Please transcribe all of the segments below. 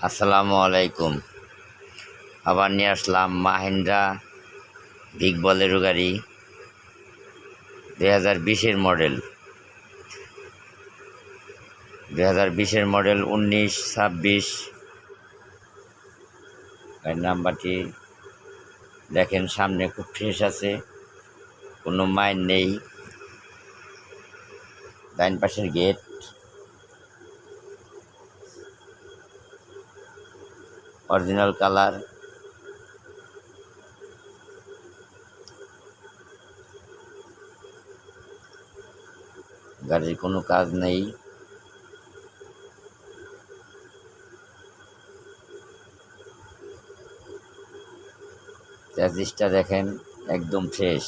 আসসালামু আলাইকুম। আবার নিয়ে আসলাম মাহিন্দ্রা বিগ বলেরো গাড়ি 2020-এর মডেল 19-26। গাড়ির নাম্বারটি দেখেন, সামনে খুব ফ্রেশ আছে, কোনো মাইন নেই। ডাইন পাশের গেট, অরিজিনাল কালার। গাড়ির কোনো কাজ নেই। চ্যাসিসটা দেখেন, একদম ফ্রেশ।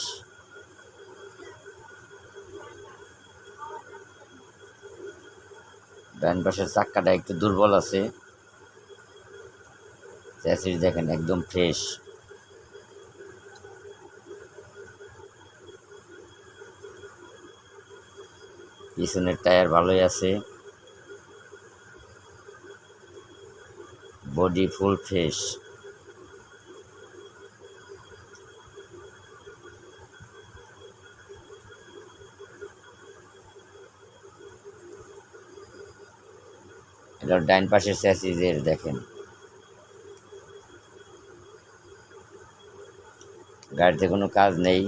ডান পাশের চাক্কাটা একটু দুর্বল আছে। চ্যাসিস দেখেন একদম ফ্রেশ। পিছনের টায়ার ভালোই আছে, বডি ফুল ফ্রেশ। এটা ডাইন পাশের চ্যাসিসের দেখেন। গাড়িতে কোনো কাজ নেই,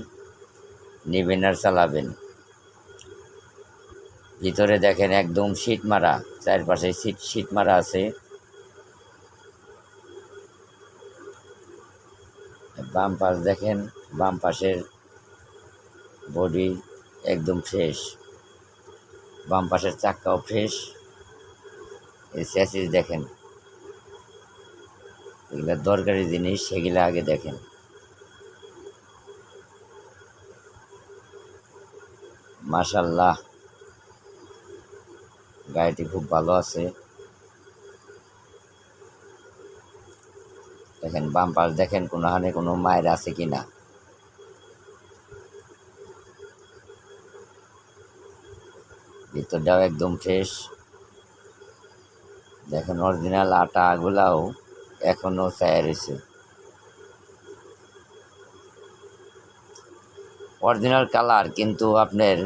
নেবেন আর চালাবেন। ভিতরে দেখেন একদম শীট মারা, চারপাশে শীট মারা আছে। বাম পাশ দেখেন, বাম পাশের বডি একদম ফ্রেশ, বাম পাশের চাক্কাও ফ্রেশ। এই চ্যাসিস দেখেন, এগুলো দরকারি জিনিস, সেগুলো আগে দেখেন। মাশাআল্লাহ, গাড়িটি খুব ভালো আছে। দেখেন বাম পাশ দেখেন, কোনোখানে কোনো মায়ের আছে কিনা। ভিতরটাও একদম ফ্রেশ। দেখেন অরিজিনাল আটাগুলাও এখনো ছায়া রয়েছে। অরিজিনাল কালার, কিন্তু আপনার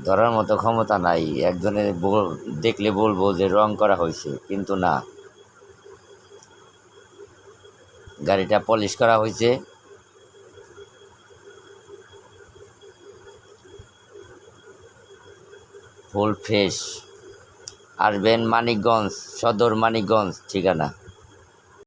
ধরার মতো ক্ষমতা নাই। একজনে দেখলে বলবো যে রং করা হয়েছে, কিন্তু না, গাড়িটা পলিশ করা হয়েছে। Full fresh. আসবেন মানিকগঞ্জ, সদর মানিকগঞ্জ ঠিকানা।